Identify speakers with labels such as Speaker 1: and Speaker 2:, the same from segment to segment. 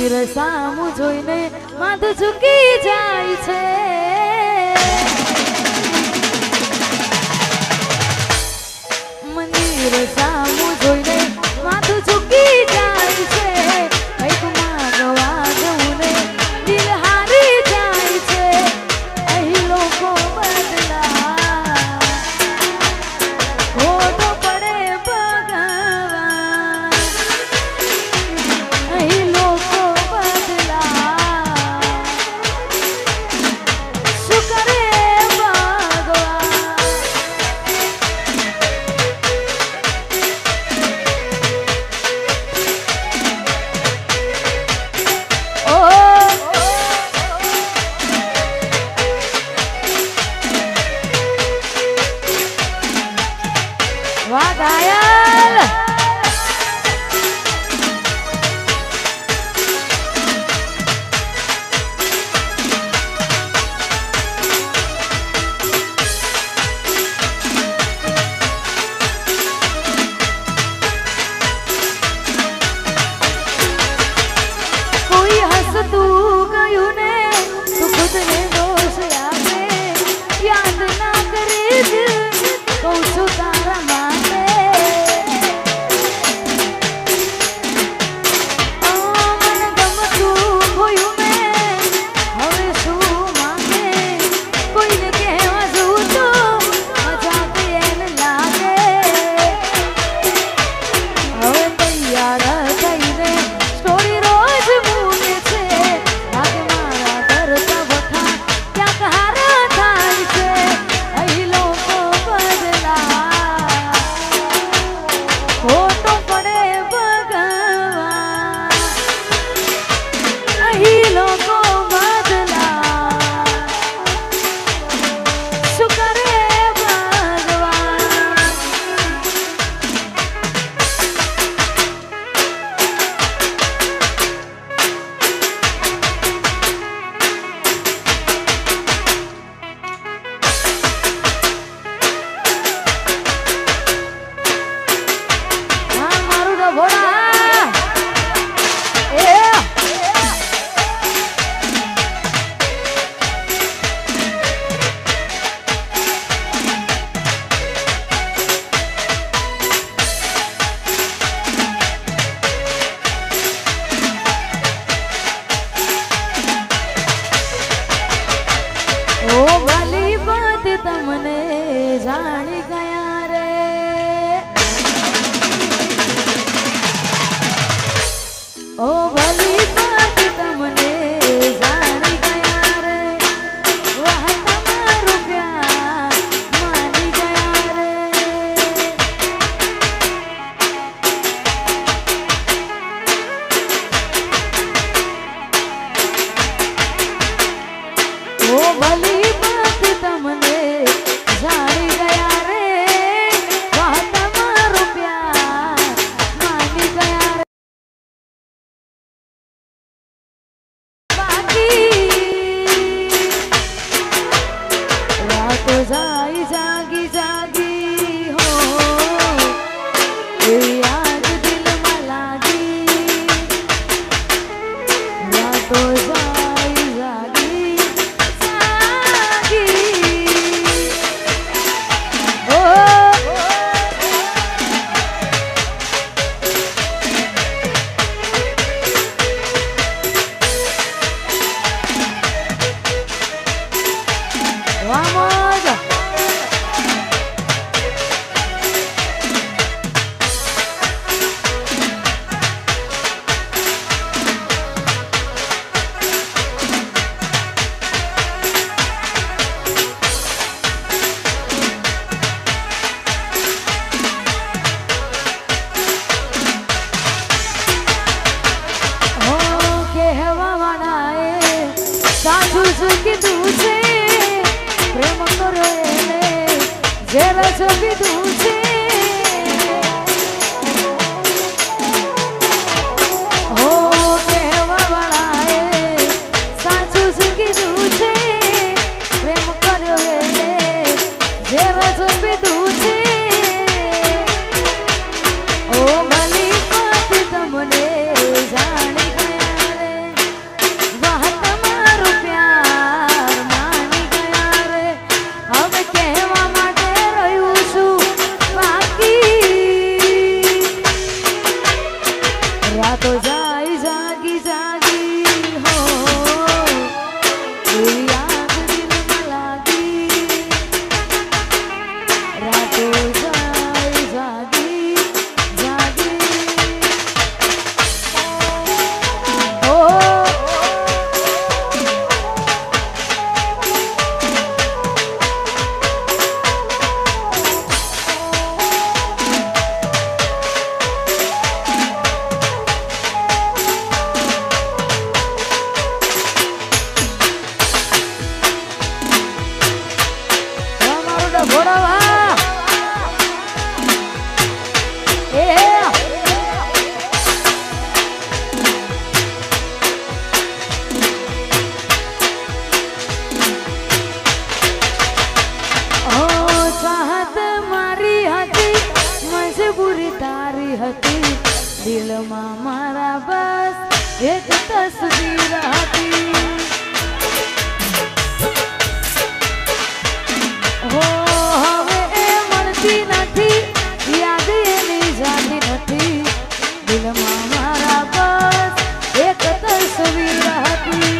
Speaker 1: મંદિર સામું જોઈને માથું ઝૂકી જાય છે મંદિર સામું જોઈને માથું ઝૂકી જાય છે કંઈક માગવા જવું ને દિલ હારી જાય છે અહીં લોકો બદલા ખોટો પડે ભગવાન અહીં લોકો બદલા શું કરે વાહ ઘાયલ કોઈ હસતું ગયું ને તું ખુદને દોષ આપે યાદ ના કરીશ કહું છું તારા માટે મને ગમતું ખોયું મેં હવે શું માંગે કોઈને કહેવા જવું તો મજાક એને લાગે હવે તૈયાર થઈને સ્ટોરી રોજ મૂકે છે લાગે મારા કરતા વખા ક્યાંક હારા થાય છે અહીં લોકો બદલા ખોટો પડે ભગવાન અહીં લોકો બદલા શું કરે ભગવાન હા મારું ડભોડા એ ઓ ભલી વાત તમને જાણી ગયા રે ઓ ભલી વાત તમને જાણી ગયા રે વાહ તમારું પ્યાર માની ગયા રે ઓ ભલી વાત તમને જાણી ગયા રે વાહ તમારું પ્યાર માની ગયા રે રાતો જાય જાગી જાગી હો એવી આગ દિલમાં લાગી રાતો જાય જાગી જાગી ઓ Vamos! Oh, કહેવા વાળાએ સાચું જ કીધું છે પ્રેમ કરો એને જરા જ કીધું છે હો કહેવા વાળાએ સાચું જ કીધું છે પ્રેમ કર્યો એને જરા જ કીધું છે ઓ ભલી વાત તમને જાણી ગયા રે દિલમાં મારા બસ એક તસવીર હતી. હો હવે એ મળતી નથી, યાદ એની જાતી નથી. દિલમાં મારા બસ એક તસવીર હતી.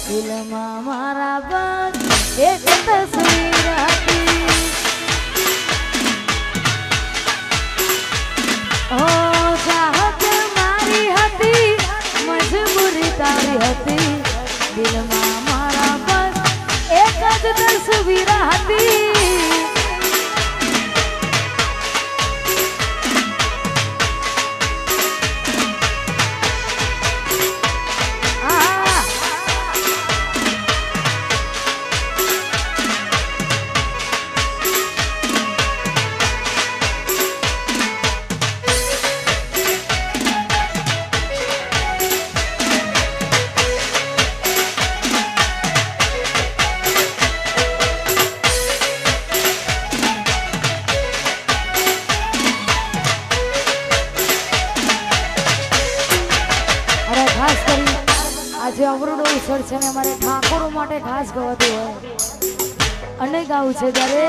Speaker 1: દિલમાં મારા બસ એક તસવીર હતી. ઓ ચાહત મારી હતી, મજબૂરી તારી હતી. દિલમાં મારા બસ એક જ તસવીર હતી. આજે અવરોડો ઉછળ છે ને અમારે ઠાકોરો માટે ખાસ ગવાતું હોય અને ગાવું છે ત્યારે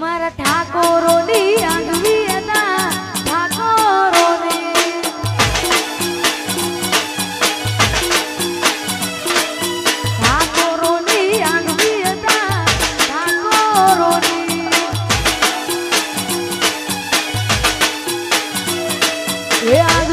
Speaker 1: મારા ઠાકોરોની આગવી હતા. ઠાકોરોની આગવી હતા. ઠાકોરોની એ આગ